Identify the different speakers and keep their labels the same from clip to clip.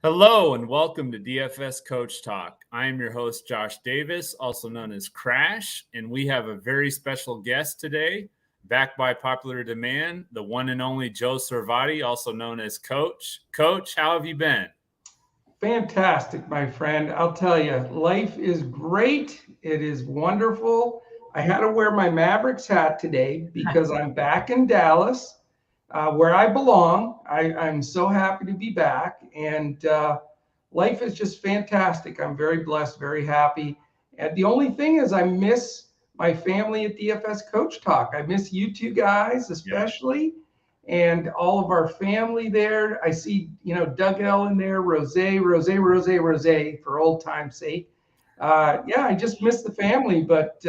Speaker 1: Hello and welcome to DFS Coach Talk. I am your host, Josh Davis, also known as Crash, and we have a very special guest today, back by popular demand, the one and only Joe Servati, also known as Coach. Coach, how have you been?
Speaker 2: Fantastic, my friend. I'll tell you, life is great. It is wonderful. I had to wear my Mavericks hat today because I'm back in Dallas, where I belong. I'm so happy to be back, and life is just fantastic. I'm very blessed, very happy. And the only thing is I miss my family at DFS Coach Talk. I miss you two guys, especially. And all of our family there. I see, Doug L in there, Rose for old time's sake. I just miss the family, but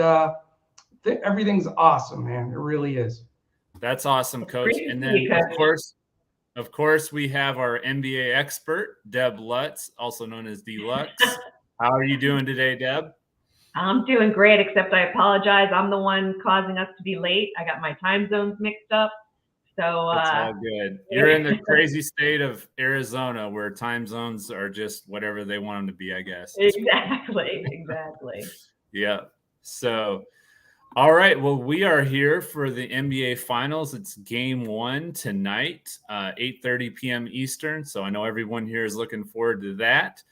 Speaker 2: everything's awesome, man. It really is.
Speaker 1: That's awesome, Coach. And then, of course, we have our NBA expert, Deb Lutz, also known as Deluxe. How are you doing today, Deb?
Speaker 3: I'm doing great, except I apologize. I'm the one causing us to be late. I got my time zones mixed up. So
Speaker 1: it's all good. You're in the crazy state of Arizona where time zones are just whatever they want them to be, I guess.
Speaker 3: Exactly.
Speaker 1: Yeah. So, all right. Well, we are here for the NBA Finals. It's game one tonight, 8:30 p.m. Eastern. So I know everyone here is looking forward to that.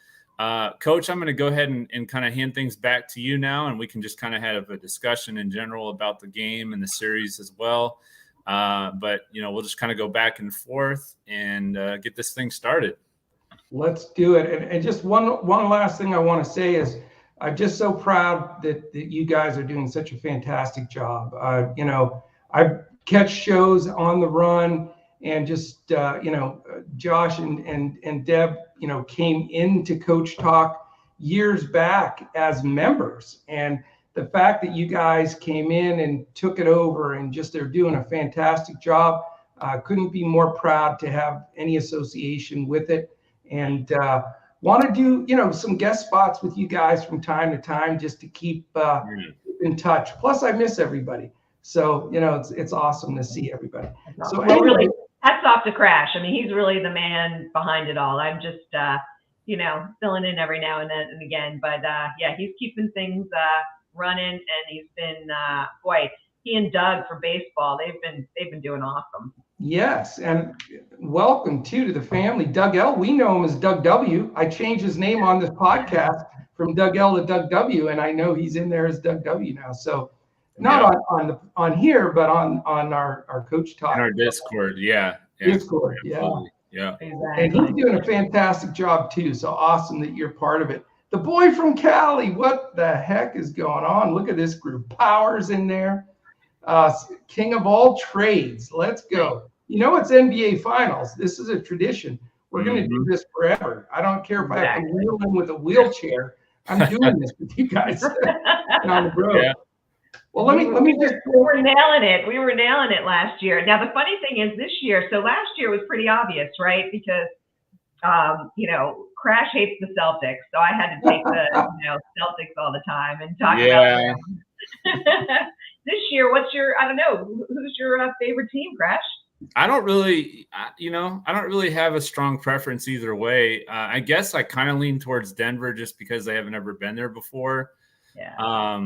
Speaker 1: Coach, I'm going to go ahead and kind of hand things back to you now, and we can just kind of have a discussion in general about the game and the series as well. But we'll just kind of go back and forth and get this thing started.
Speaker 2: Let's do it. And just one last thing I want to say is I'm just so proud that you guys are doing such a fantastic job. I catch shows on the run, and just Josh and Deb came into Coach Talk years back as members, and the fact that you guys came in and took it over and just they're doing a fantastic job. Couldn't be more proud to have any association with it, and want to do some guest spots with you guys from time to time just to keep in touch. Plus, I miss everybody, so it's awesome to see everybody. So
Speaker 3: anyway, really, hats off to Crash. I mean, he's really the man behind it all. I'm just filling in every now and then and again, but he's keeping things running, and he's been he and Doug for baseball, they've been doing awesome.
Speaker 2: Yes, and welcome to the family. Doug L, we know him as Doug W. I changed his name on this podcast from Doug L to Doug W, and I know he's in there as Doug W now. So not on here, but on our Coach Talk.
Speaker 1: In our Discord,
Speaker 2: Discord,
Speaker 1: yeah.
Speaker 3: Exactly.
Speaker 2: And he's doing a fantastic job too. So awesome that you're part of it. The boy from Cali, what the heck is going on? Look at this group. Power's in there. King of all trades. Let's go. It's NBA Finals. This is a tradition. We're going to do this forever. I don't care if I have to wheel in with a wheelchair. I'm doing this with you guys on the road. Yeah. Well, let me just.
Speaker 3: We were nailing it. We were nailing it last year. Now, the funny thing is this year, so last year was pretty obvious, right? Because, Crash hates the Celtics, so I had to take the Celtics all the time and talk about them. This year, who's your favorite team, Crash?
Speaker 1: I don't really have a strong preference either way. I guess I kind of lean towards Denver just because they haven't ever been there before.
Speaker 3: Yeah.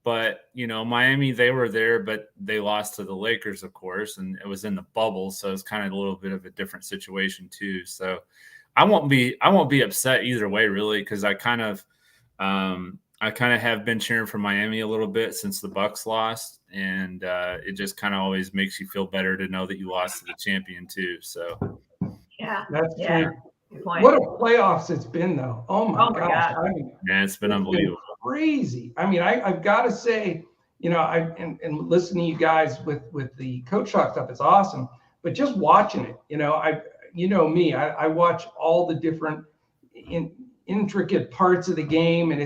Speaker 1: But Miami, they were there, but they lost to the Lakers, of course, and it was in the bubble, so it's kind of a little bit of a different situation too. So I won't be upset either way, really, because I kind of have been cheering for Miami a little bit since the Bucks lost, and it just kind of always makes you feel better to know that you lost to the champion too. So
Speaker 2: that's true. What a playoffs it's been, though. Oh my gosh!
Speaker 1: Man, it's been unbelievable.
Speaker 2: Crazy. I mean, I've got to say, and listening to you guys with the Coach Talk stuff, it's awesome. But just watching it, I watch all the different intricate parts of the game, and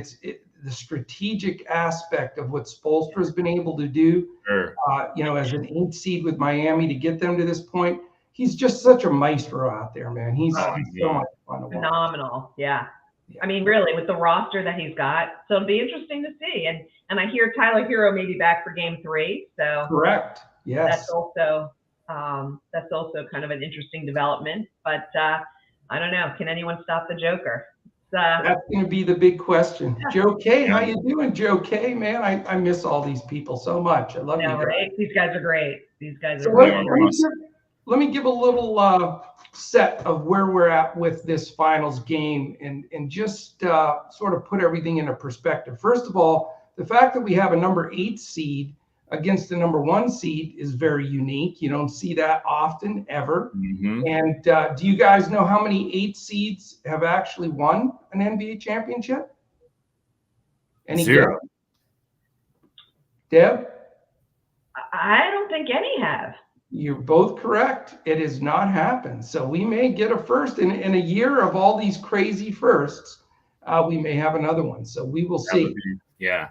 Speaker 2: the strategic aspect of what Spoelstra's been able to do.
Speaker 1: Sure.
Speaker 2: As an 8 seed with Miami to get them to this point. He's just such a maestro out there, man. He's so much fun to watch.
Speaker 3: Phenomenal. Yeah. I mean, really, with the roster that he's got, so it'll be interesting to see. And I hear Tyler Hero may be back for Game 3. So
Speaker 2: correct. Yes.
Speaker 3: That's also kind of an interesting development. But I don't know. Can anyone stop the Joker?
Speaker 2: That's going to be the big question. Joe K, how you doing, Joe K? Man, I miss all these people so much. I love you guys.
Speaker 3: Right? These guys are great. These guys are
Speaker 2: let me give a little set of where we're at with this finals game and just sort of put everything into perspective. First of all, the fact that we have a number 8 seed against the number 1 seed is very unique. You don't see that often, ever. And do you guys know how many 8 seeds have actually won an NBA championship? Any
Speaker 1: 0.
Speaker 2: guess? Deb?
Speaker 3: I don't think any have.
Speaker 2: You're both correct. It has not happened. So we may get a first in a year of all these crazy firsts. We may have another one. So we will see.
Speaker 1: Yeah.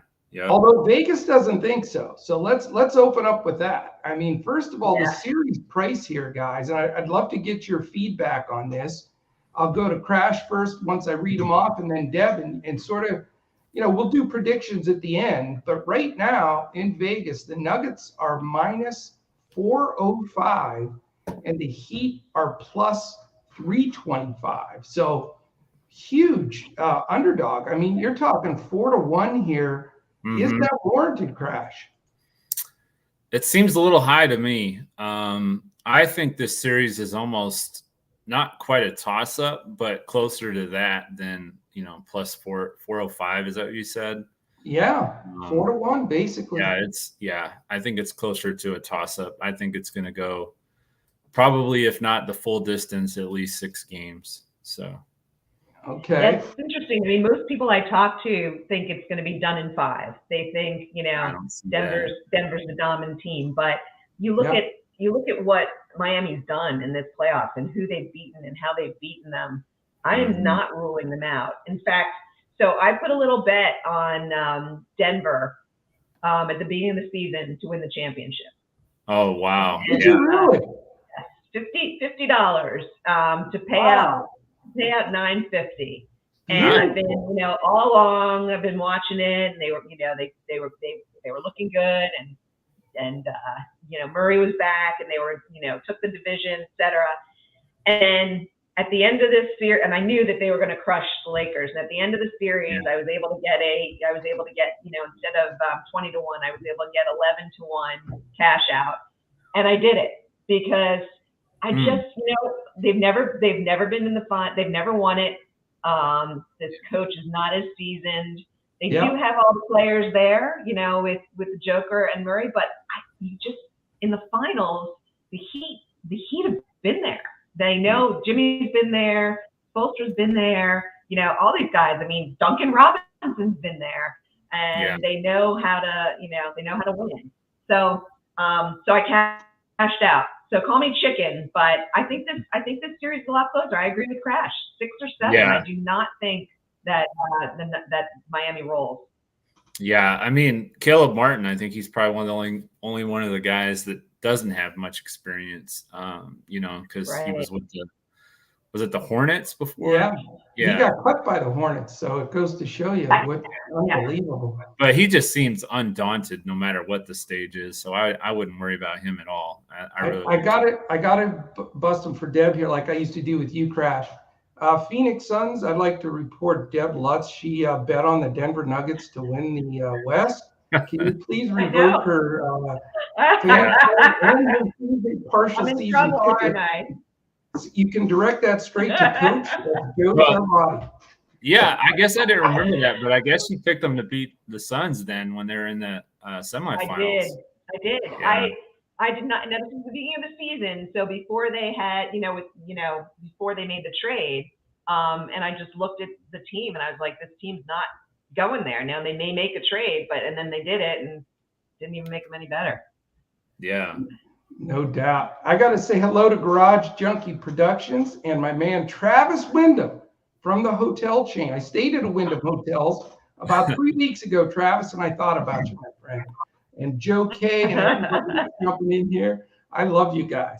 Speaker 2: Although Vegas doesn't think so. So let's open up with that. I mean, first of all, the series price here, guys, and I'd love to get your feedback on this. I'll go to Crash first once I read them off, and then Deb, and sort of, we'll do predictions at the end. But right now in Vegas, the Nuggets are minus 405, and the Heat are plus 325. So huge underdog. I mean, you're talking 4-1 here. Is that warranted, Crash?
Speaker 1: It seems a little high to me. I think this series is almost not quite a toss-up, but closer to that than, plus 405. Is that what you said?
Speaker 2: Yeah, 4-1, basically.
Speaker 1: I think it's closer to a toss-up. I think it's going to go probably, if not the full distance, at least 6 games. So.
Speaker 2: Okay.
Speaker 3: That's interesting. I mean, most people I talk to think it's going to be done in 5. They think, Denver's the dominant team. But you look at what Miami's done in this playoffs and who they've beaten and how they've beaten them. I am not ruling them out. In fact, so I put a little bet on Denver at the beginning of the season to win the championship.
Speaker 1: Oh wow!
Speaker 2: Did you really?
Speaker 3: $50 to pay out. Pay out $950, and I've been, all along. I've been watching it, and they were looking good, and Murray was back, and they were, took the division, etc. And at the end of this series, and I knew that they were going to crush the Lakers. And at the end of the series, I was able to get instead of 20-1, I was able to get 11-1 cash out, and I did it because. I just, they've never been in the fun. They've never won it. This coach is not as seasoned. They do have all the players there, with the Joker and Murray. But you just in the finals, the Heat have been there. They know Jimmy's been there, Spoelstra's been there. All these guys. I mean, Duncan Robinson's been there, and they know how to win. So, I cashed out. So call me chicken, but I think this series is a lot closer. I agree with Crash, 6 or 7.
Speaker 1: Yeah.
Speaker 3: I do not think that that Miami rolls.
Speaker 1: Yeah, I mean Caleb Martin. I think he's probably one of the only one of the guys that doesn't have much experience. Because he was with the Hornets before?
Speaker 2: Yeah. He got cut by the Hornets, so it goes to show you what unbelievable.
Speaker 1: But he just seems undaunted no matter what the stage is. So I wouldn't worry about him at all. I got to bust him for Deb here, like I used to do with you, Crash. Phoenix Suns, I'd like to report Deb Lutz. She bet on the Denver Nuggets to win the West. Can you please revoke her partial season
Speaker 3: trouble,
Speaker 2: ticket? You can direct that straight to Coach.
Speaker 3: Yeah,
Speaker 1: I guess I didn't remember that, but I guess you picked them to beat the Suns then when they're in the semifinals.
Speaker 3: I did.
Speaker 1: Yeah.
Speaker 3: I did not. Now, this is the beginning of the season, so before they had, before they made the trade, and I just looked at the team and I was like, this team's not going there. Now they may make a trade, and then they did it and didn't even make them any better.
Speaker 1: Yeah.
Speaker 2: No doubt. I got to say hello to Garage Junkie Productions and my man Travis Wyndham from the hotel chain. I stayed at a Wyndham Hotels about 3 weeks ago, Travis, and I thought about you, my friend. And Joe K and everybody jumping in here. I love you guys.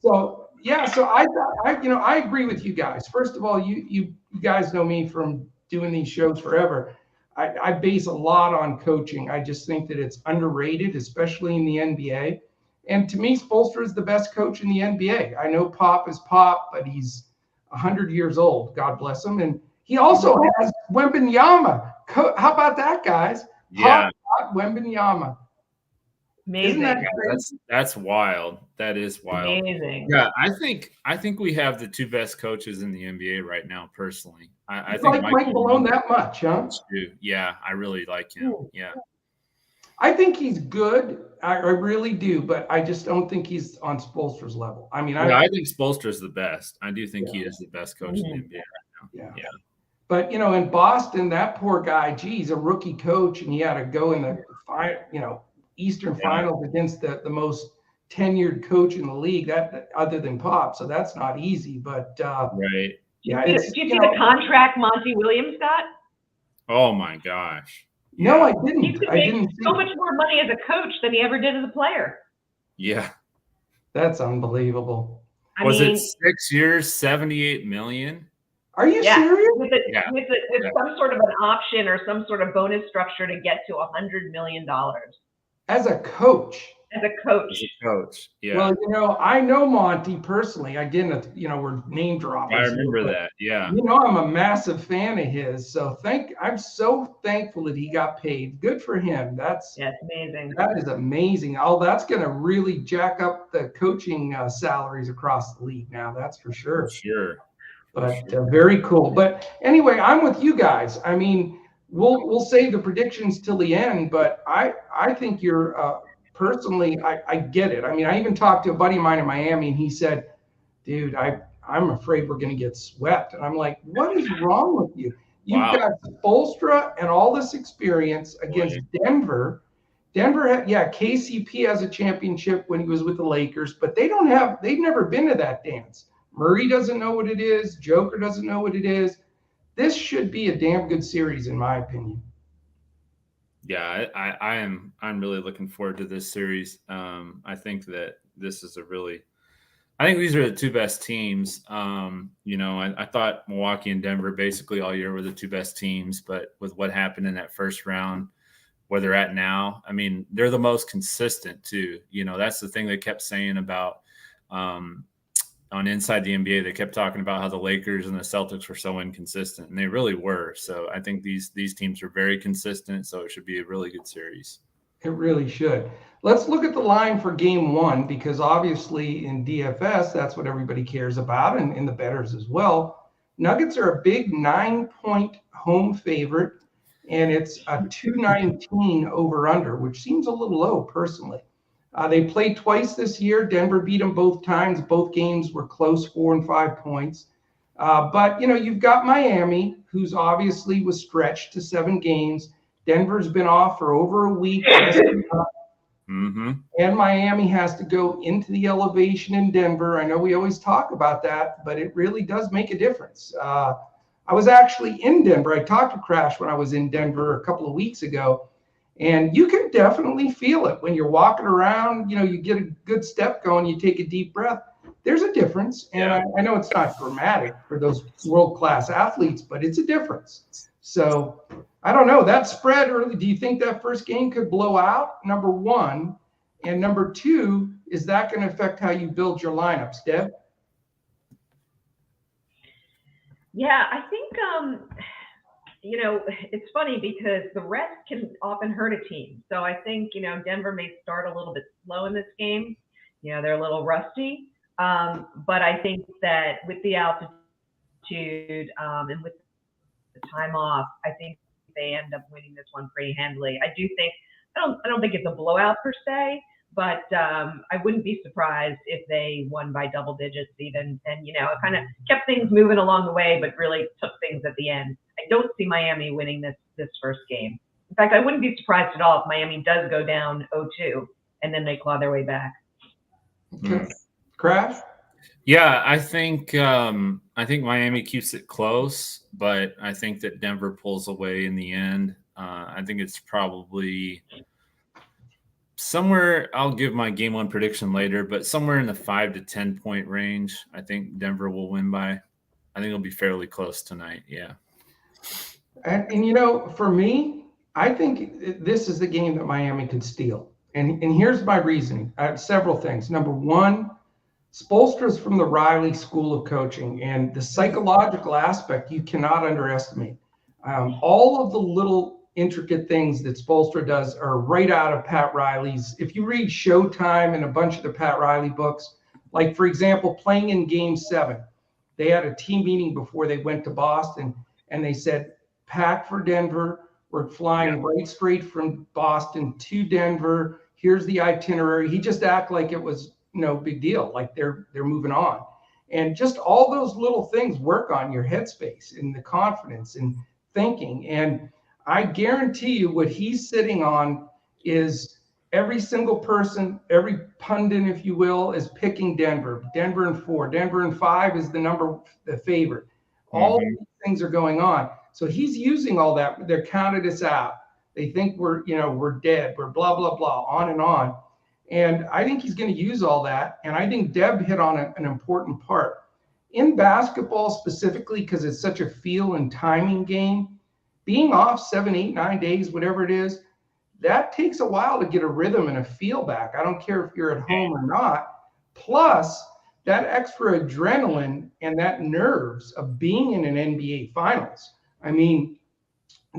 Speaker 2: So I agree with you guys. First of all, you guys know me from doing these shows forever. I base a lot on coaching. I just think that it's underrated, especially in the NBA. And to me, Spoelstra is the best coach in the NBA. I know Pop is Pop, but he's 100 years old. God bless him. And he also has Wembanyama. How about that, guys?
Speaker 1: Yeah.
Speaker 2: Hot Wembanyama.
Speaker 3: Amazing.
Speaker 2: Isn't that crazy?
Speaker 1: That's wild. That is wild.
Speaker 3: Amazing.
Speaker 1: Yeah, I think we have the two best coaches in the NBA right now. Personally, I
Speaker 2: You
Speaker 1: think
Speaker 2: like Mike Malone that much, huh?
Speaker 1: Yeah, I really like him. Yeah,
Speaker 2: I think he's good. I really do, but I just don't think he's on Spoelstra's level. I mean,
Speaker 1: I think Spoelstra's the best. I do think he is the best coach in the NBA right now.
Speaker 2: Yeah. But in Boston, that poor guy, he's a rookie coach, and he had to go in the Eastern Finals against the most tenured coach in the league, that other than Pop. So that's not easy. But
Speaker 1: right.
Speaker 2: Yeah.
Speaker 3: Do you see the contract Monty Williams got?
Speaker 1: Oh my gosh.
Speaker 2: No, I didn't.
Speaker 3: He could make so much more money as a coach than he ever did as a player.
Speaker 1: Yeah.
Speaker 2: That's unbelievable.
Speaker 1: Was it 6 years, $78 million?
Speaker 2: Are you serious?
Speaker 3: With some sort of an option or some sort of bonus structure to get to $100 million.
Speaker 2: As a coach.
Speaker 3: As a coach.
Speaker 2: Yeah. Well, I know Monty personally. I didn't, we're name dropping.
Speaker 1: I remember that. Yeah.
Speaker 2: I'm a massive fan of his. So I'm so thankful that he got paid. Good for him. That's
Speaker 3: amazing.
Speaker 2: That is amazing. Oh, that's going to really jack up the coaching salaries across the league now. That's for sure. But very cool. But anyway, I'm with you guys. I mean, we'll save the predictions till the end, but I think you're personally, I get it. I mean, I even talked to a buddy of mine in Miami, and he said, dude, I'm afraid we're going to get swept. And I'm like, what is wrong with you? You've got Spoelstra and all this experience against Denver. Denver, KCP has a championship when he was with the Lakers, but they've never been to that dance. Murray doesn't know what it is. Joker doesn't know what it is. This should be a damn good series, in my opinion.
Speaker 1: Yeah, I'm really looking forward to this series. I think that this is I think these are the two best teams. I thought Milwaukee and Denver basically all year were the two best teams, but with what happened in that first round, where they're at now, I mean, they're the most consistent too. That's the thing they kept saying about on Inside the NBA, they kept talking about how the Lakers and the Celtics were so inconsistent, and they really were. So I think these teams are very consistent, so it should be a really good series.
Speaker 2: It really should. Let's look at the line for game one, because obviously in DFS, that's what everybody cares about, and in the bettors as well. Nuggets are a big 9-point home favorite, and it's a 219 over-under, which seems a little low personally. They played twice this year. Denver beat them both times. Both games were close, 4 and 5 points. But, you've got Miami, who's obviously was stretched to 7 games. Denver's been off for over a week.
Speaker 1: Mm-hmm.
Speaker 2: And Miami has to go into the elevation in Denver. I know we always talk about that, but it really does make a difference. I was actually in Denver. I talked to Crash when I was in Denver a couple of weeks ago. And you can definitely feel it when you're walking around, you get a good step going, you take a deep breath. There's a difference. And I know it's not dramatic for those world-class athletes, but it's a difference. So I don't know. That spread early, do you think that first game could blow out? Number one. And number two, is that going to affect how you build your lineups, Deb?
Speaker 3: Yeah, I think it's funny because the rest can often hurt a team. So I think, Denver may start a little bit slow in this game. They're a little rusty. But I think that with the altitude and with the time off, I think they end up winning this one pretty handily. I don't think it's a blowout per se, but I wouldn't be surprised if they won by double digits even. And, it kind of kept things moving along the way, but really took things at the end. I don't see Miami winning this first game. In fact, I wouldn't be surprised at all if Miami does go down 0-2 and then they claw their way back.
Speaker 2: Okay. Crash?
Speaker 1: Yeah, I think Miami keeps it close, but I think that Denver pulls away in the end. I think it's probably somewhere, I'll give my game one prediction later, but somewhere in the 5 to 10 point range, I think Denver will win by. I think it'll be fairly close tonight. Yeah.
Speaker 2: And for me, I think this is the game that Miami could steal. And here's my reasoning. I have several things. Number one, Spoelstra's from the Riley School of Coaching, and the psychological aspect you cannot underestimate. All of the little intricate things that Spoelstra does are right out of Pat Riley's. If you read Showtime and a bunch of the Pat Riley books, like, for example, playing in Game 7, they had a team meeting before they went to Boston, and they said, pack for Denver. We're flying right straight from Boston to Denver. Here's the itinerary. He just acted like it was no big deal, like they're moving on. And just all those little things work on your headspace and the confidence and thinking. And I guarantee you what he's sitting on is every single person, every pundit, if you will, is picking Denver. Denver in 4, Denver in 5 is the favorite. All these things are going on. So he's using all that. They're counted us out. They think we're dead. We're blah, blah, blah, on and on. And I think he's going to use all that. And I think Deb hit on an important part. In basketball specifically, because it's such a feel and timing game, being off 7, 8, 9 days, whatever it is, that takes a while to get a rhythm and a feel back. I don't care if you're at home or not. Plus, that extra adrenaline and that nerves of being in an NBA Finals. I mean,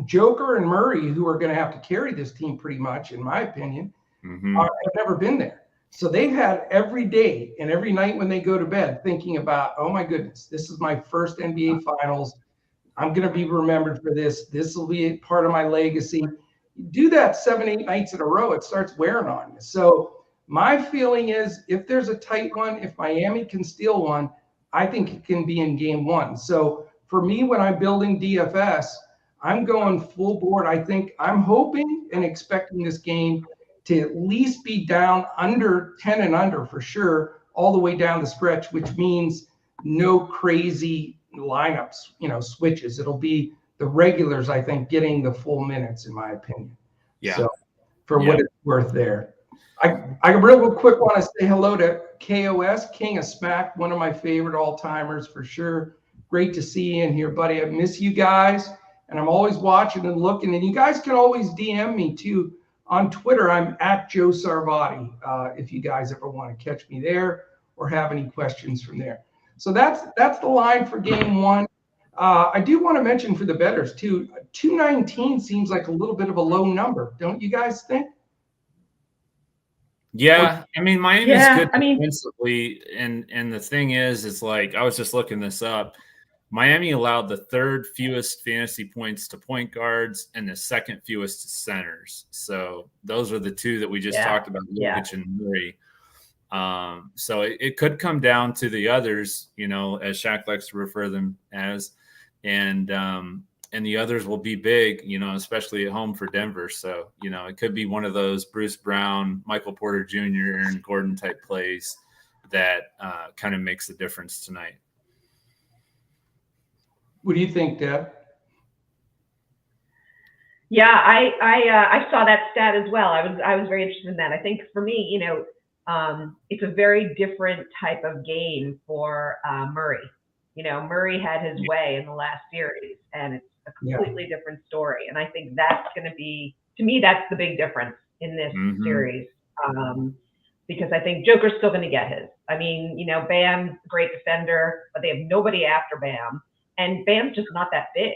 Speaker 2: Joker and Murray, who are going to have to carry this team pretty much, in my opinion, have never been there. So they've had every day and every night when they go to bed thinking about, oh my goodness, this is my first NBA Finals. I'm going to be remembered for this. This will be part of my legacy. You do that 7, 8 nights in a row, it starts wearing on you. So my feeling is if there's a tight one, if Miami can steal one, I think it can be in Game 1. So for me, when I'm building DFS, I'm going full board. I think I'm hoping and expecting this game to at least be down under 10 and under for sure, all the way down the stretch, which means no crazy lineups, switches. It'll be the regulars, I think, getting the full minutes, in my opinion.
Speaker 1: Yeah.
Speaker 2: So for what it's worth there. I real quick want to say hello to KOS, King of Smack, one of my favorite all-timers for sure. Great to see you in here, buddy. I miss you guys, and I'm always watching and looking. And you guys can always DM me, too. On Twitter, I'm at Joe Sarvati, if you guys ever want to catch me there or have any questions from there. So that's the line for Game 1. I do want to mention for the bettors, too, 219 seems like a little bit of a low number. Don't you guys think?
Speaker 1: Yeah, I mean, Miami's good defensively, and the thing is, it's like I was just looking this up. Miami allowed the 3rd fewest fantasy points to point guards and the 2nd fewest to centers. So those are the 2 that we just talked about, Jokic and Murray. So it could come down to the others, as Shaq likes to refer them as, and the others will be big, especially at home for Denver. So, it could be one of those Bruce Brown, Michael Porter Jr., and Gordon type plays that kind of makes the difference tonight.
Speaker 2: What do you think, Deb?
Speaker 3: Yeah, I saw that stat as well. I was very interested in that. I think for me, it's a very different type of game for Murray. Murray had his way in the last series, and it's a completely different story. And I think that's going to be, to me, that's the big difference in this series. Because I think Joker's still going to get his. I mean, Bam's a great defender, but they have nobody after Bam. And Bam's just not that big.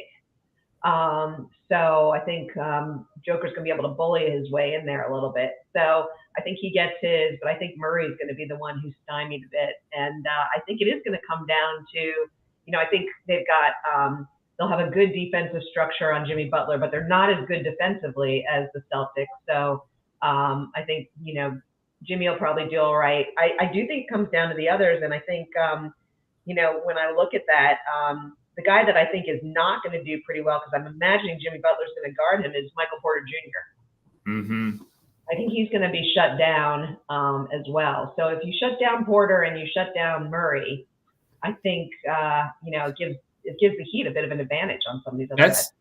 Speaker 3: So I think Joker's going to be able to bully his way in there a little bit. So I think he gets his, but I think Murray's going to be the one who's stymied a bit. And I think it is going to come down to, I think they've got, they'll have a good defensive structure on Jimmy Butler, but they're not as good defensively as the Celtics. So I think, Jimmy will probably do all right. I do think it comes down to the others. And I think, when I look at that, the guy that I think is not going to do pretty well, because I'm imagining Jimmy Butler's going to guard him, is Michael Porter Jr. I think he's going to be shut down as well. So if you shut down Porter and you shut down Murray, I think it gives the Heat a bit of an advantage on some of these other guys.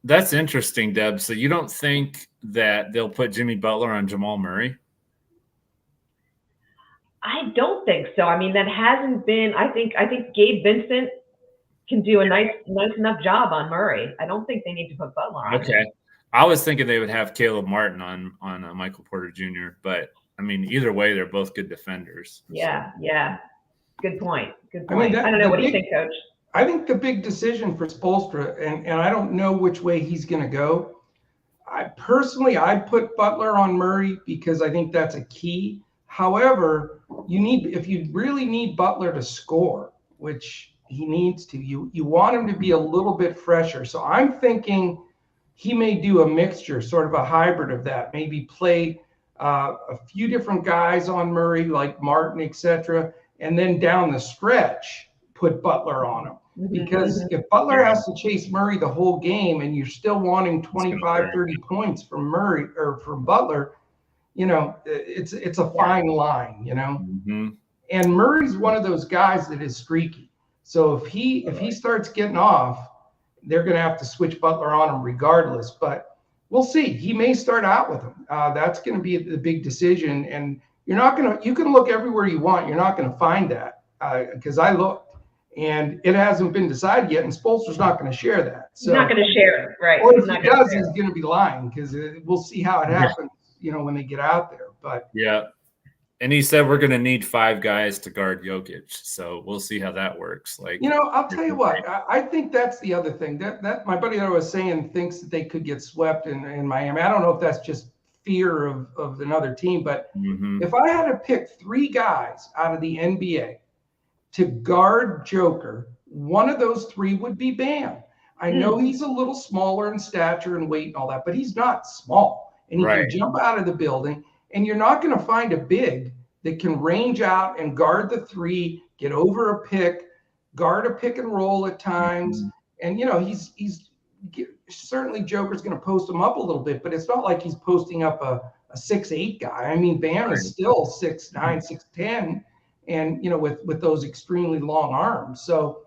Speaker 1: That's interesting, Deb. So you don't think that they'll put Jimmy Butler on Jamal Murray?
Speaker 3: I don't think so. I mean, that hasn't been. I think Gabe Vincent can do a nice enough job on Murray. I don't think they need to put Butler on.
Speaker 1: Okay. I was thinking they would have Caleb Martin on Michael Porter Jr., but I mean, either way, they're both good defenders.
Speaker 3: Yeah. Good point. Good
Speaker 2: I mean,
Speaker 3: point. I don't know. What do you think, Coach?
Speaker 2: I think the big decision for Spoelstra, and I don't know which way he's going to go. I'd put Butler on Murray because I think that's a key. However, if you really need Butler to score, which he needs to, you want him to be a little bit fresher. So I'm thinking he may do a mixture, sort of a hybrid of that. Maybe play a few different guys on Murray, like Martin, etc., and then down the stretch put Butler on him. Because if Butler has to chase Murray the whole game and you're still wanting 25, 30 points from Murray or from Butler, it's a fine line, And Murray's one of those guys that is streaky. So if he starts getting off, they're going to have to switch Butler on him regardless. But we'll see. He may start out with him. That's going to be the big decision. And you can look everywhere you want. You're not going to find that because I looked. And it hasn't been decided yet, and Spoelstra's not going to share that. So,
Speaker 3: he's not going to share it, right?
Speaker 2: Or if he does, he's going to be lying because we'll see how it happens, when they get out there. But
Speaker 1: yeah, and he said we're going to need 5 guys to guard Jokic, so we'll see how that works.
Speaker 2: I'll tell you what, I think that's the other thing that my buddy that I was saying thinks that they could get swept in Miami. I don't know if that's just fear of another team, but if I had to pick 3 guys out of the NBA to guard Joker, one of those 3 would be Bam. I know he's a little smaller in stature and weight and all that, but he's not small. And he can jump out of the building. And you're not going to find a big that can range out and guard the 3, get over a pick, guard a pick and roll at times. And, he's certainly Joker's going to post him up a little bit, but it's not like he's posting up a 6'8" guy. I mean, Bam is still 6'9", 6'10", and with those extremely long arms. So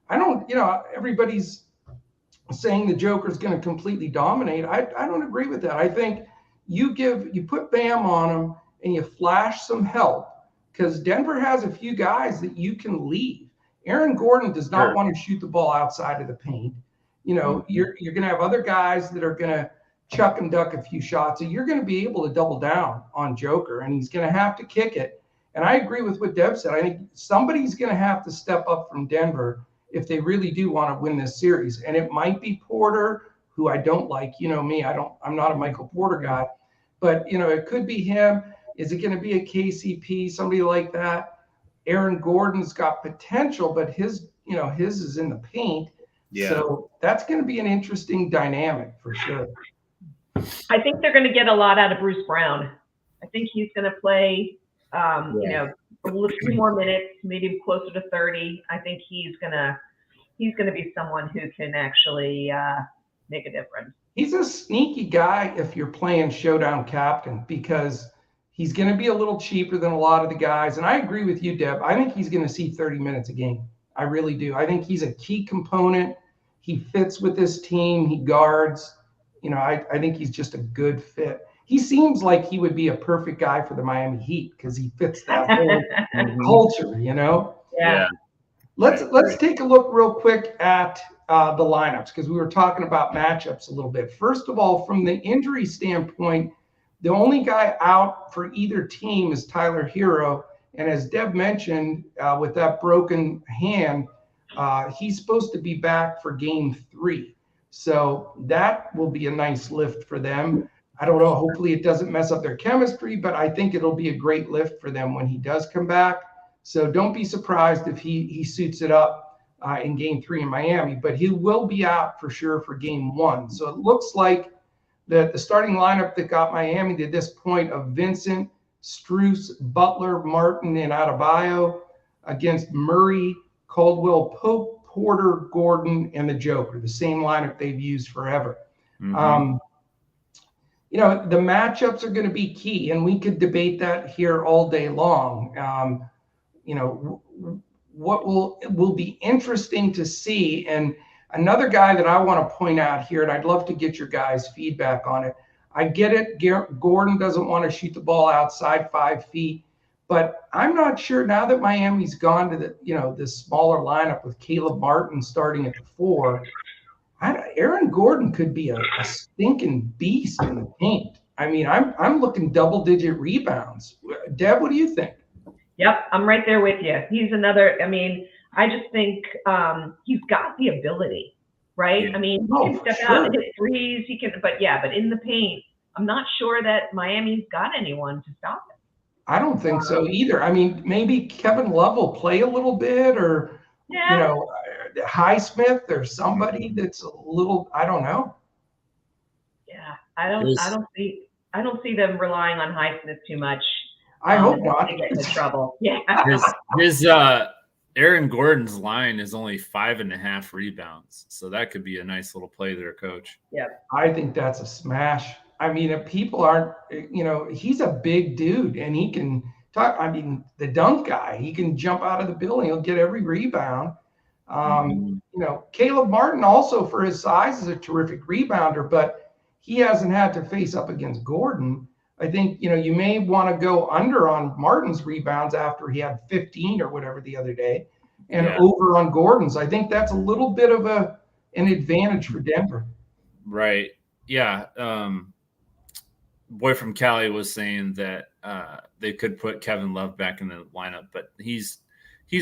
Speaker 2: I don't, everybody's saying the Joker's going to completely dominate. I don't agree with that. I think you put Bam on him and you flash some help because Denver has a few guys that you can leave. Aaron Gordon does not want to shoot the ball outside of the paint. You're going to have other guys that are going to chuck and duck a few shots. So you're going to be able to double down on Joker, and he's going to have to kick it. And I agree with what Deb said. I think somebody's going to have to step up from Denver if they really do want to win this series. And it might be Porter, who I don't like. Me, I'm not a Michael Porter guy. But, it could be him. Is it going to be a KCP, somebody like that? Aaron Gordon's got potential, but his is in the paint. Yeah. So that's going to be an interesting dynamic for sure.
Speaker 3: I think they're going to get a lot out of Bruce Brown. I think he's going to play a few more minutes, maybe closer to 30. I think he's gonna be someone who can actually make a difference.
Speaker 2: He's a sneaky guy if you're playing Showdown Captain because he's going to be a little cheaper than a lot of the guys. And I agree with you, Deb. I think he's going to see 30 minutes a game. I really do. I think he's a key component. He fits with this team. He guards. I think he's just a good fit. He seems like he would be a perfect guy for the Miami Heat because he fits that whole culture,
Speaker 3: Yeah.
Speaker 2: Let's take a look real quick at the lineups because we were talking about matchups a little bit. First of all, from the injury standpoint, the only guy out for either team is Tyler Hero. And as Deb mentioned, with that broken hand, he's supposed to be back for game 3. So that will be a nice lift for them. I don't know. Hopefully it doesn't mess up their chemistry, but I think it'll be a great lift for them when he does come back. So don't be surprised if he suits it up in game 3 in Miami, but he will be out for sure for game 1. So it looks like that the starting lineup that got Miami to this point of Vincent, Strus, Butler, Martin, and Adebayo against Murray, Caldwell Pope, Porter, Gordon, and the Joker, the same lineup they've used forever. The matchups are going to be key, and we could debate that here all day long. What will be interesting to see, and another guy that I want to point out here, and I'd love to get your guys' feedback on it. I get it. Gordon doesn't want to shoot the ball outside 5 feet, but I'm not sure now that Miami's gone to the smaller lineup with Caleb Martin starting at the 4. Aaron Gordon could be a stinking beast in the paint. I mean, I'm looking double-digit rebounds. Deb, what do you think?
Speaker 3: Yep, I'm right there with you. He's another. I mean, I just think he's got the ability, right?
Speaker 1: Yeah.
Speaker 3: I mean, he can step out and hit threes. He can, but in the paint, I'm not sure that Miami's got anyone to stop him.
Speaker 2: I don't think so either. I mean, maybe Kevin Love will play a little bit, or Highsmith or somebody that's a little. I don't know.
Speaker 3: Yeah, I don't see them relying on Highsmith too much.
Speaker 2: I hope not.
Speaker 3: They get into trouble. Yeah.
Speaker 1: His Aaron Gordon's line is only 5.5 rebounds, so that could be a nice little play there, Coach.
Speaker 3: Yeah,
Speaker 2: I think that's a smash. I mean, if people aren't, he's a big dude, and he can talk. I mean, the dunk guy, he can jump out of the building. He'll get every rebound. Caleb Martin also, for his size, is a terrific rebounder, but he hasn't had to face up against Gordon. I think, you may want to go under on Martin's rebounds after he had 15 or whatever the other day, and over on Gordon's. I think that's a little bit of an advantage for Denver.
Speaker 1: Right. Yeah. Boy from Cali was saying that they could put Kevin Love back in the lineup, but he's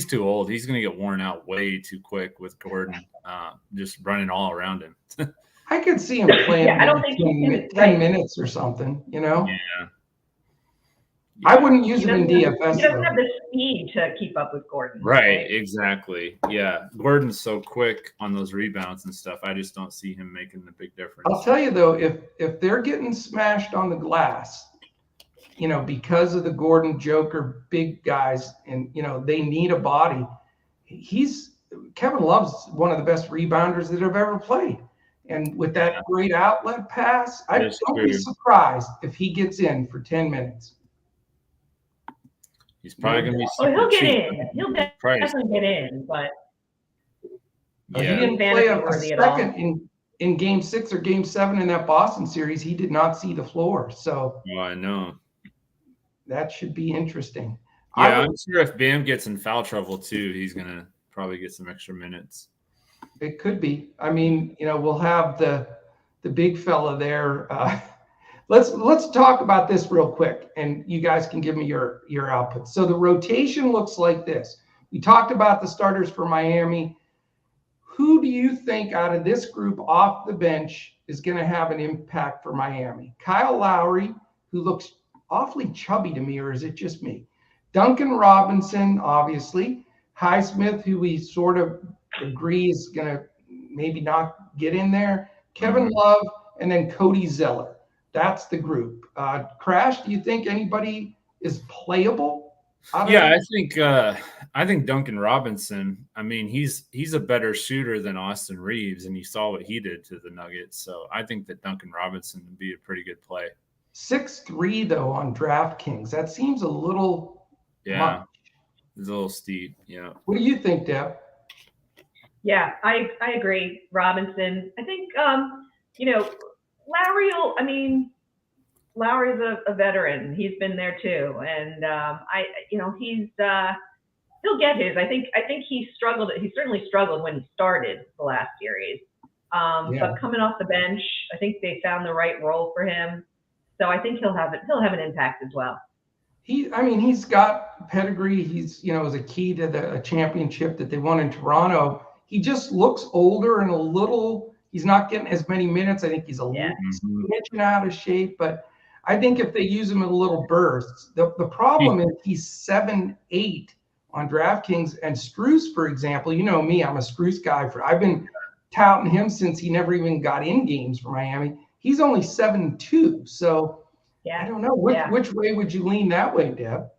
Speaker 1: too old. He's going to get worn out way too quick with Gordon just running all around him.
Speaker 2: I could see him playing
Speaker 3: I don't think
Speaker 2: 10 minutes or something,
Speaker 1: Yeah.
Speaker 2: I wouldn't use him in DFS.
Speaker 3: He doesn't have the speed to keep up with Gordon.
Speaker 1: Right, exactly. Yeah, Gordon's so quick on those rebounds and stuff. I just don't see him making the big difference.
Speaker 2: I'll tell you, though, if they're getting smashed on the glass, because of the Gordon Joker big guys, and, they need a body, Kevin Love's one of the best rebounders that have ever played. And with that great outlet pass, I don't be surprised if he gets in for 10 minutes.
Speaker 1: He's probably going to be
Speaker 3: he'll get in. He'll definitely get in, but
Speaker 2: he didn't play a second in Game 6 or Game 7 in that Boston series. He did not see the floor. So
Speaker 1: I know.
Speaker 2: That should be interesting.
Speaker 1: Yeah, I'm sure if Bam gets in foul trouble too, he's going to probably get some extra minutes.
Speaker 2: It could be. I mean, we'll have the big fella there. Let's talk about this real quick, and you guys can give me your output. So the rotation looks like this. We talked about the starters for Miami. Who do you think out of this group off the bench is going to have an impact for Miami? Kyle Lowry, who looks awfully chubby to me, or is it just me? Duncan Robinson, obviously. Highsmith, who we sort of agree is going to maybe not get in there. Kevin Love, and then Cody Zeller. That's the group. Crash, do you think anybody is playable?
Speaker 1: I think Duncan Robinson. I mean, he's a better shooter than Austin Reeves, and you saw what he did to the Nuggets. So I think that Duncan Robinson would be a pretty good play.
Speaker 2: 6'3", though, on DraftKings. That seems a little much.
Speaker 1: It's a little steep. Yeah.
Speaker 2: What do you think, Deb?
Speaker 3: Yeah, I agree. Robinson. I think Lowry's a veteran. He's been there too, and he'll get his. I think he struggled. He certainly struggled when he started the last series. But coming off the bench, I think they found the right role for him. So I think he'll have an impact as well.
Speaker 2: He's got pedigree. He's was a key to the championship that they won in Toronto. He just looks older and a little. He's not getting as many minutes. I think he's a little out of shape, but I think if they use him in a little bursts, the problem is he's 7'8" on DraftKings, and Strus, for example, me, I'm a Strus guy. I've been touting him since he never even got in games for Miami. He's only 7'2", so I don't know which way would you lean that way, Deb?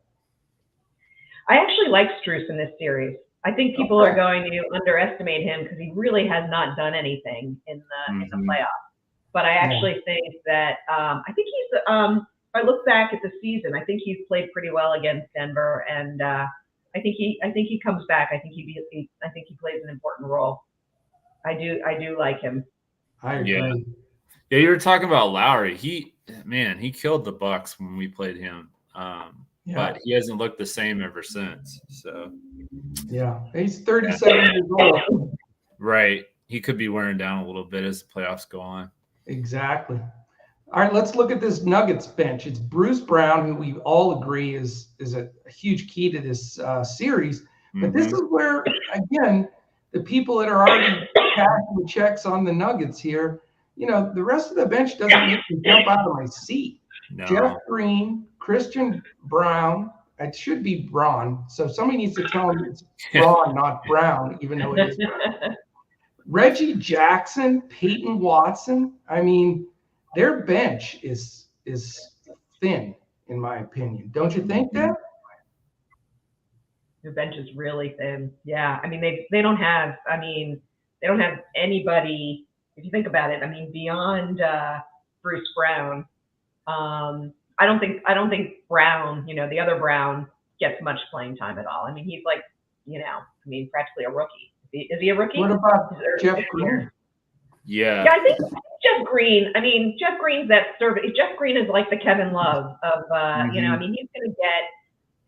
Speaker 3: I actually like Strus in this series. I think people are going to underestimate him because he really has not done anything in the playoffs. But I actually think that I think he's. If I look back at the season, I think he's played pretty well against Denver, and I think he comes back. I think he plays an important role. I do like him.
Speaker 2: I agree.
Speaker 1: Yeah, you were talking about Lowry. He killed the Bucks when we played him. But he hasn't looked the same ever since. So
Speaker 2: he's 37 years old.
Speaker 1: Right. He could be wearing down a little bit as the playoffs go on.
Speaker 2: Exactly. All right, let's look at this Nuggets bench. It's Bruce Brown, who we all agree is a huge key to this series. But this is where, again, the people that are already cashing the checks on the Nuggets here, the rest of the bench doesn't make me jump out of my seat.
Speaker 1: No.
Speaker 2: Jeff Green, Christian Brown. It should be Braun. So somebody needs to tell him it's Braun, not Brown, even though it is Brown. Reggie Jackson, Peyton Watson. I mean, their bench is thin, in my opinion. Don't you think that?
Speaker 3: Their bench is really thin. Yeah. I mean, they don't have anybody, if you think about it, I mean, beyond Bruce Brown. I don't think Brown, the other Brown, gets much playing time at all. I mean, he's like, practically a rookie. Is he a rookie?
Speaker 2: What about Jeff Green?
Speaker 1: Yeah.
Speaker 3: Yeah, I think Jeff Green. I mean, Jeff Green's that service. Jeff Green is like the Kevin Love of, I mean,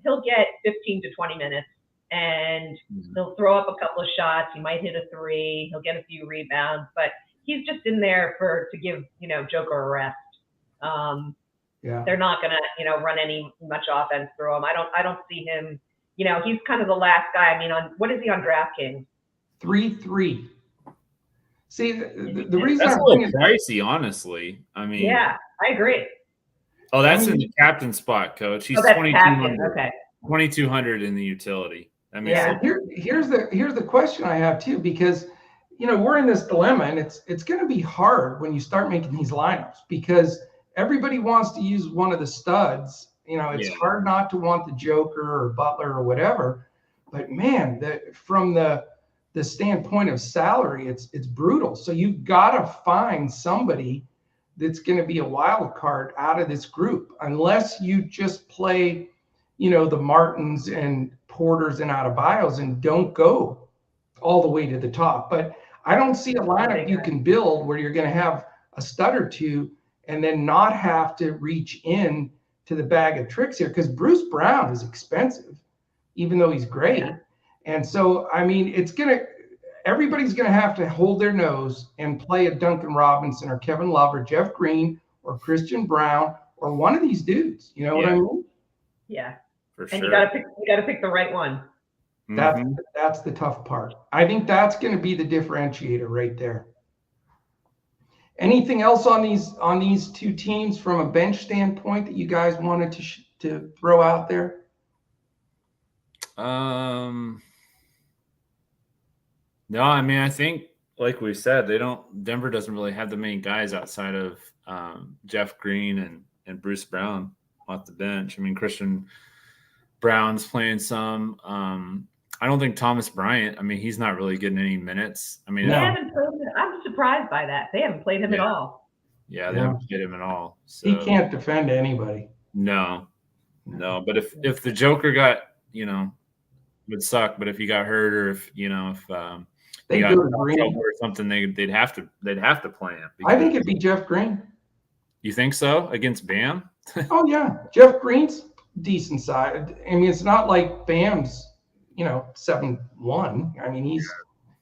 Speaker 3: he'll get 15 to 20 minutes, and he'll throw up a couple of shots. He might hit a three. He'll get a few rebounds, but he's just in there to give Joker a rest. They're not gonna run much offense through him. I don't see him. He's kind of the last guy. I mean, what is he on DraftKings?
Speaker 2: 3-3. See, the reason
Speaker 1: that's
Speaker 2: I'm
Speaker 1: a little pricey, honestly. I mean,
Speaker 3: yeah, I agree.
Speaker 1: Oh, that's in the captain spot, Coach. He's 2,200. Okay, 2,200 in the utility. I mean,
Speaker 2: yeah. Here's the question I have too, because we're in this dilemma, and it's going to be hard when you start making these lineups because everybody wants to use one of the studs. It's hard not to want the Joker or Butler or whatever, but man, from the standpoint of salary, it's brutal. So you've got to find somebody that's going to be a wild card out of this group, unless you just play, the Martins and Porters and Adebayos and don't go all the way to the top. But I don't see a lineup you can build where you're going to have a stud or two and then not have to reach in to the bag of tricks here, because Bruce Brown is expensive, even though he's great. Yeah. And so, I mean, everybody's going to have to hold their nose and play a Duncan Robinson or Kevin Love or Jeff Green or Christian Brown or one of these dudes. You know what I mean?
Speaker 3: Yeah.
Speaker 1: For sure.
Speaker 3: And you got to pick the right one.
Speaker 2: That's the tough part. I think that's going to be the differentiator right there. Anything else on these two teams from a bench standpoint that you guys wanted to throw out there?
Speaker 1: No, I mean, I think, like we said, Denver doesn't really have the main guys outside of Jeff Green and Bruce Brown off the bench. I mean, Christian Brown's playing some. I don't think Thomas Bryant, I mean, he's not really getting any minutes. I mean,
Speaker 3: I'm surprised by that. They haven't played him at all.
Speaker 1: Yeah, they haven't played him at all. So.
Speaker 2: He can't defend anybody.
Speaker 1: No. But if the Joker got, would suck. But if he got hurt, or if he got or something, they'd have to play him.
Speaker 2: I think it'd be Jeff Green.
Speaker 1: You think so against Bam?
Speaker 2: Oh yeah, Jeff Green's decent side. I mean, it's not like Bam's 7'1". I mean,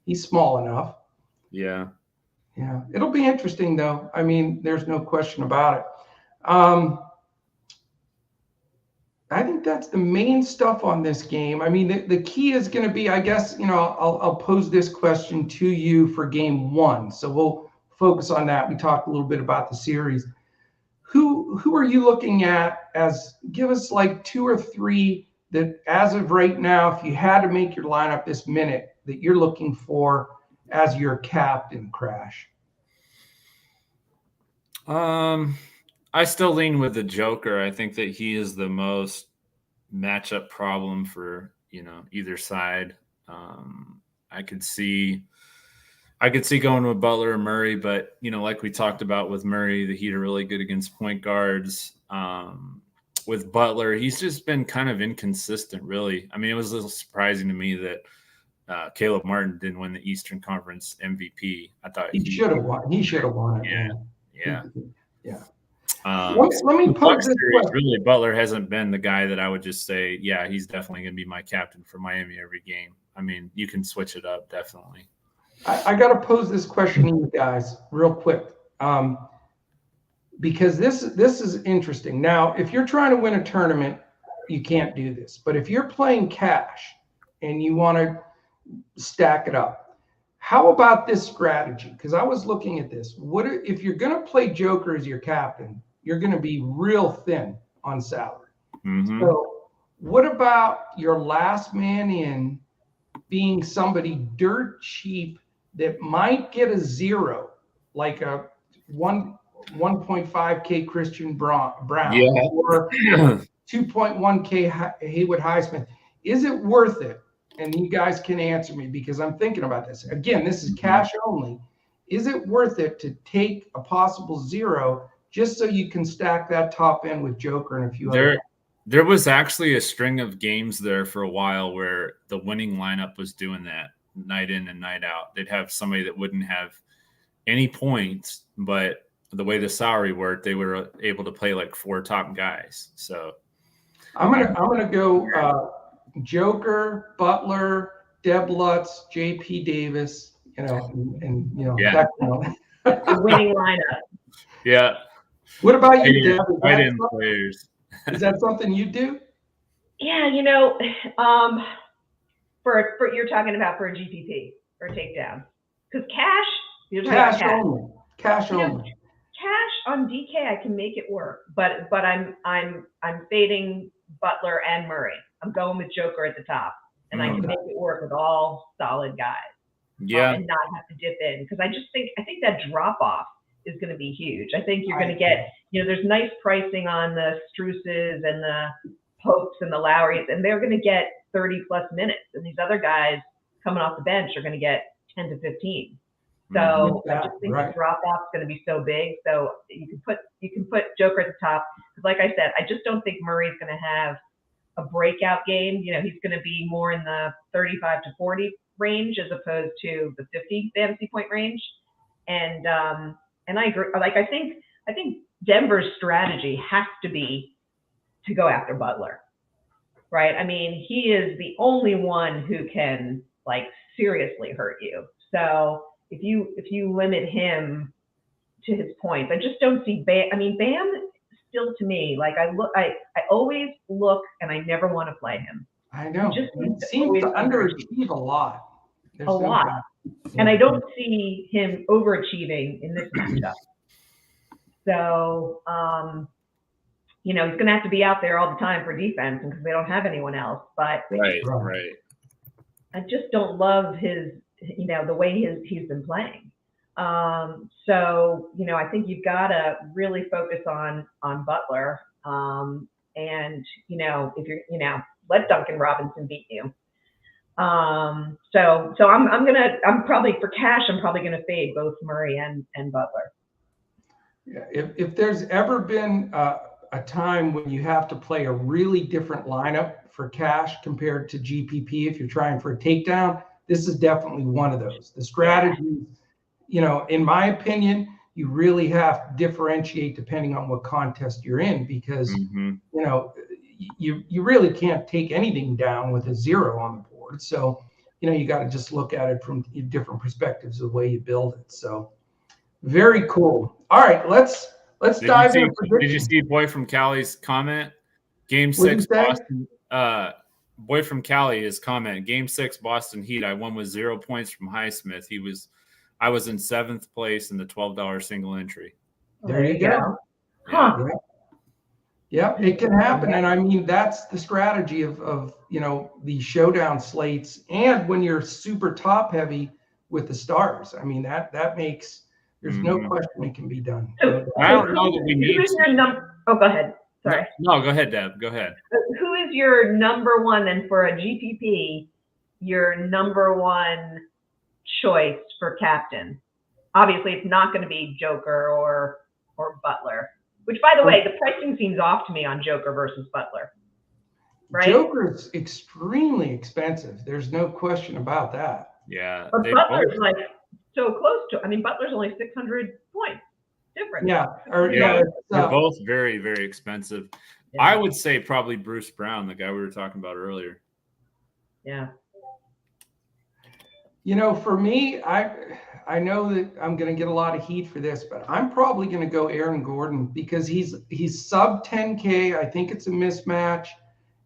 Speaker 2: he's small enough.
Speaker 1: Yeah.
Speaker 2: It'll be interesting though. I mean, there's no question about it. I think that's the main stuff on this game. I mean, the key is going to be, I guess, I'll pose this question to you for game one. So we'll focus on that. We talked a little bit about the series. Who are you looking at give us like 2 or 3 that as of right now, if you had to make your lineup this minute, that you're looking for as your captain, Crash?
Speaker 1: I still lean with the Joker. I think that he is the most matchup problem for, either side. I could see going with Butler or Murray, but, like we talked about with Murray, the Heat are really good against point guards. With Butler, he's just been kind of inconsistent, really. I mean, it was a little surprising to me that Caleb Martin didn't win the Eastern Conference MVP. I thought
Speaker 2: he should have won. He should have won it.
Speaker 1: Yeah.
Speaker 2: Let me pose this question.
Speaker 1: Really, Butler hasn't been the guy that I would just say, yeah, he's definitely going to be my captain for Miami every game. I mean, you can switch it up, definitely.
Speaker 2: I got to pose this question to you guys real quick. because this is interesting. Now, if you're trying to win a tournament, you can't do this. But if you're playing cash and you want to stack it up, how about this strategy? Because I was looking at this. What if you're going to play Joker as your captain? You're going to be real thin on salary.
Speaker 1: Mm-hmm.
Speaker 2: So what about your last man in being somebody dirt cheap that might get a 0, like a 1.5K Christian Brown, or 2.1K Haywood Highsmith? Is it worth it? And you guys can answer me, because I'm thinking about this. Again, this is cash only. Is it worth it to take a possible 0 just so you can stack that top end with Joker and a few other guys?
Speaker 1: There was actually a string of games there for a while where the winning lineup was doing that night in and night out. They'd have somebody that wouldn't have any points, but the way the salary worked, they were able to play like 4 top guys. So
Speaker 2: I'm gonna go Joker, Butler, Deb Lutz, JP Davis, and
Speaker 1: yeah.
Speaker 3: The winning lineup.
Speaker 1: Yeah.
Speaker 2: What about you, Deb?
Speaker 1: Players.
Speaker 2: Is that something you do?
Speaker 3: Yeah, for you're talking about for a GPP or takedown, because cash, you're talking about
Speaker 2: cash only.
Speaker 3: Cash on DK, I can make it work, but I'm fading Butler and Murray. I'm going with Joker at the top, and I can make it work with all solid guys.
Speaker 1: Yeah,
Speaker 3: and not have to dip in, because I think that drop off is going to be huge. I think you're going to get, there's nice pricing on the Struces and the Popes and the Lowrys, and they're going to get 30 plus minutes, and these other guys coming off the bench are going to get 10 to 15. So I just think the drop off is going to be so big. So you can put Joker at the top, because like I said, I just don't think Murray's going to have a breakout game. He's going to be more in the 35 to 40 range as opposed to the 50 fantasy point range. And I agree. Like, I think Denver's strategy has to be to go after Butler, right? I mean, he is the only one who can seriously hurt you. So if you limit him to his points, I just don't see Bam. I mean, Bam still, to me, I always look and I never want to play him.
Speaker 2: I know. He seems to underachieve a lot.
Speaker 3: And I don't see him overachieving in this matchup. So, he's going to have to be out there all the time for defense because they don't have anyone else. But
Speaker 1: right.
Speaker 3: I just don't love his, the way he's been playing. So, I think you've got to really focus on Butler. And, if you're, let Duncan Robinson beat you. So I'm probably for cash, I'm probably going to fade both Murray and Butler.
Speaker 2: Yeah. If there's ever been a time when you have to play a really different lineup for cash compared to GPP, if you're trying for a takedown, this is definitely one of those. The strategy, in my opinion, you really have to differentiate depending on what contest you're in, because, you really can't take anything down with a 0 on the board. So, you got to just look at it from different perspectives of the way you build it. So very cool. All right, let's dive in.
Speaker 1: Did you see Boy from Cali's comment? Game 6 Boston. Boy from Cali, his comment. Game 6 Boston Heat. I won with 0 points from Highsmith. I was in 7th place in the $12 single entry.
Speaker 2: There you go. Huh. Yeah, it can happen. And I mean, that's the strategy of the showdown slates, and when you're super top heavy with the stars. I mean, that makes, there's no question it can be done.
Speaker 1: I don't know that we need
Speaker 3: go ahead. Sorry.
Speaker 1: No, go ahead, Deb. Go ahead.
Speaker 3: Who is your number one, and for a GPP, your number one choice for captain? Obviously, it's not going to be Joker or Butler. Which, by the way, the pricing seems off to me on Joker versus Butler. Right?
Speaker 2: Joker's extremely expensive. There's no question about that.
Speaker 1: Yeah.
Speaker 3: But Butler's so close to. I mean, Butler's only 600 points difference.
Speaker 2: Yeah.
Speaker 1: They're both very, very expensive. Yeah. I would say probably Bruce Brown, the guy we were talking about earlier.
Speaker 3: Yeah.
Speaker 2: For me, I know that I'm going to get a lot of heat for this, but I'm probably going to go Aaron Gordon because he's sub 10K. I think it's a mismatch.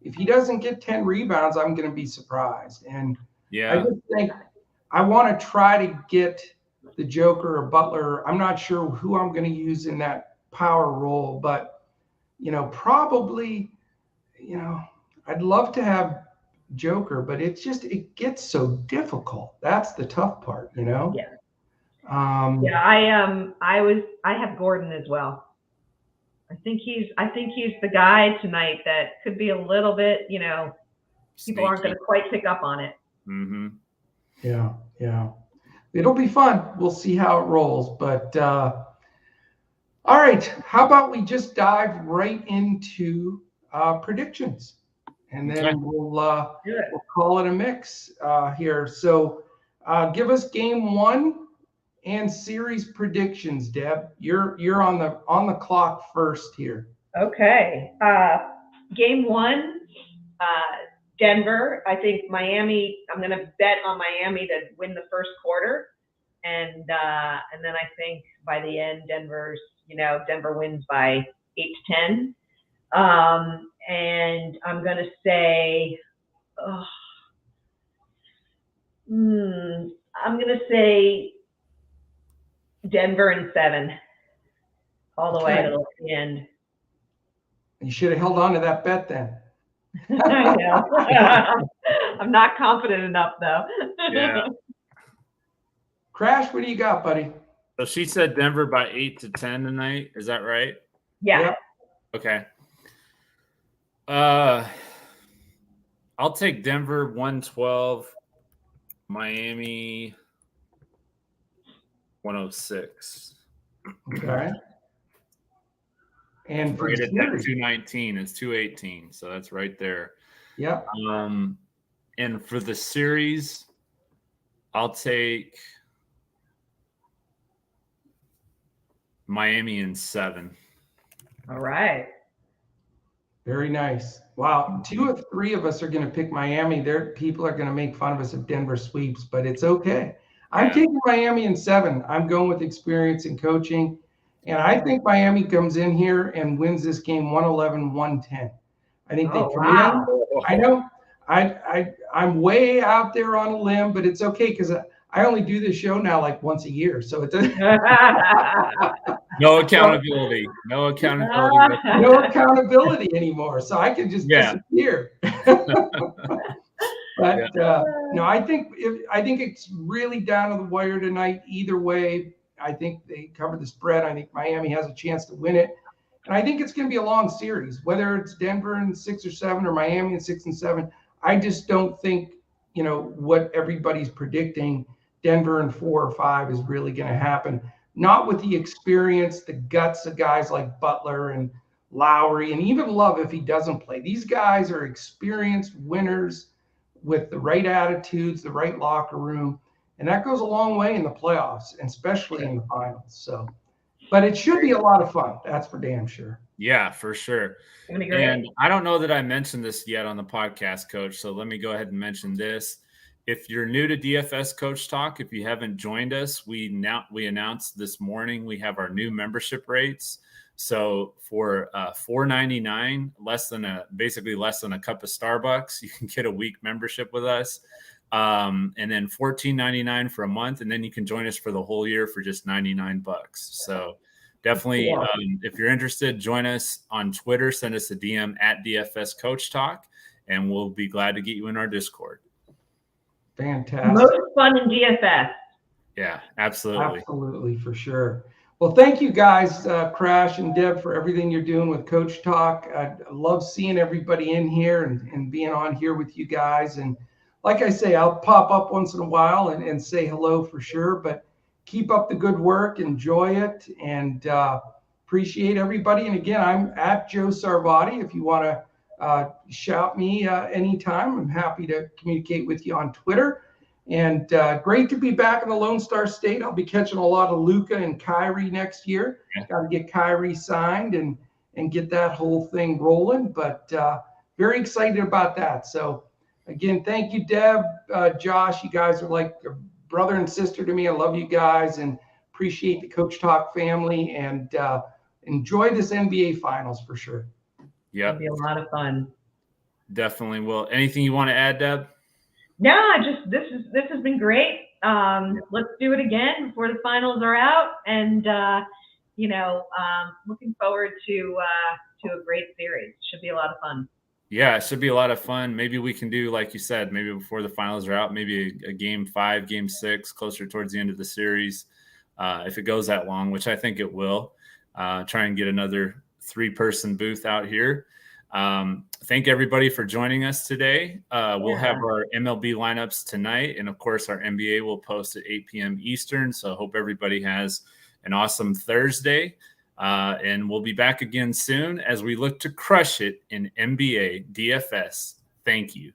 Speaker 2: If he doesn't get 10 rebounds, I'm going to be surprised. And I just think I want to try to get the Joker or Butler. I'm not sure who I'm going to use in that power role, but, probably, I'd love to have Joker, but it gets so difficult. That's the tough part,
Speaker 3: Yeah. I have Gordon as well. I think he's the guy tonight that could be a little bit, people
Speaker 1: Sneaky.
Speaker 3: aren't going to quite pick up on it.
Speaker 1: Mm-hmm.
Speaker 2: Yeah. It'll be fun. We'll see how it rolls. But all right, how about we just dive right into predictions, and then we'll call it a mix here. So give us game 1 and series predictions, Deb. You're on the clock first here.
Speaker 3: Okay. Game 1, Denver. I think Miami. I'm going to bet on Miami to win the first quarter, and then I think by the end, Denver wins by 8 to 10. And I'm going to say, I'm going to say Denver in 7, all the way to the end.
Speaker 2: You should have held on to that bet then.
Speaker 3: I know. I'm not confident enough, though.
Speaker 1: Yeah.
Speaker 2: Crash, what do you got, buddy?
Speaker 1: So she said Denver by 8 to 10 tonight. Is that right?
Speaker 3: Yeah.
Speaker 2: Yep.
Speaker 1: Okay. I'll take Denver 112, Miami 106.
Speaker 2: Okay. And for
Speaker 1: right
Speaker 2: the
Speaker 1: at that
Speaker 2: series,
Speaker 1: 219 is 218, so that's right there.
Speaker 2: yeah.
Speaker 1: And for the series, I'll take Miami in 7.
Speaker 3: All right.
Speaker 2: Very nice. Wow. 2 of 3 of us are going to pick Miami. People are going to make fun of us if Denver sweeps, but it's okay. I'm taking Miami in 7. I'm going with experience and coaching. And I think Miami comes in here and wins this game 111-110. I think they come in. I know I'm way out there on a limb, but it's okay because I only do this show now like once a year. So it doesn't.
Speaker 1: No accountability. No accountability.
Speaker 2: No accountability anymore. So I can just disappear. But no, I think it's really down to the wire tonight. Either way, I think they cover the spread. I think Miami has a chance to win it. And I think it's going to be a long series, whether it's Denver in 6 or 7 or Miami in 6 and 7. I just don't think, what everybody's predicting, Denver in 4 or 5 is really going to happen. Not with the experience, the guts of guys like Butler and Lowry and even Love if he doesn't play. These guys are experienced winners with the right attitudes, the right locker room. And that goes a long way in the playoffs, and especially in the finals. So, but it should be a lot of fun. That's for damn sure.
Speaker 1: Yeah, for sure. And I don't know that I mentioned this yet on the podcast, Coach. So let me go ahead and mention this. If you're new to DFS Coach Talk, if you haven't joined us, we announced this morning we have our new membership rates. So for $4.99, basically less than a cup of Starbucks, you can get a week membership with us. And then $14.99 for a month, and then you can join us for the whole year for just $99. So definitely, if you're interested, join us on Twitter. Send us a DM at DFS Coach Talk, and we'll be glad to get you in our Discord.
Speaker 2: Fantastic.
Speaker 3: Most fun in DFS.
Speaker 1: Yeah, absolutely.
Speaker 2: Absolutely, for sure. Well, thank you guys, Crash and Deb, for everything you're doing with Coach Talk. I love seeing everybody in here and being on here with you guys. And like I say, I'll pop up once in a while and say hello for sure. But keep up the good work, enjoy it, and appreciate everybody. And again, I'm at Joe Sarvati. If you want to shout me anytime, I'm happy to communicate with you on Twitter. And great to be back in the Lone Star State. I'll be catching a lot of Luka and Kyrie next year. Got to get Kyrie signed and get that whole thing rolling. But very excited about that. So again, thank you, Deb, Josh. You guys are like brother and sister to me. I love you guys and appreciate the Coach Talk family, and enjoy this NBA Finals for sure.
Speaker 1: Yeah,
Speaker 3: it'll be a lot of fun.
Speaker 1: Definitely will. Anything you want to add, Deb?
Speaker 3: No, this has been great. Let's do it again before the finals are out, and looking forward to a great series. Should be a lot of fun.
Speaker 1: Yeah, it should be a lot of fun. Maybe we can do, like you said, maybe before the finals are out, maybe a game 5, game 6, closer towards the end of the series. If it goes that long, which I think it will, try and get another 3-person booth out here. Thank everybody for joining us today. We'll have our MLB lineups tonight. And of course, our NBA will post at 8 p.m. Eastern. So I hope everybody has an awesome Thursday. And we'll be back again soon as we look to crush it in NBA DFS. Thank you.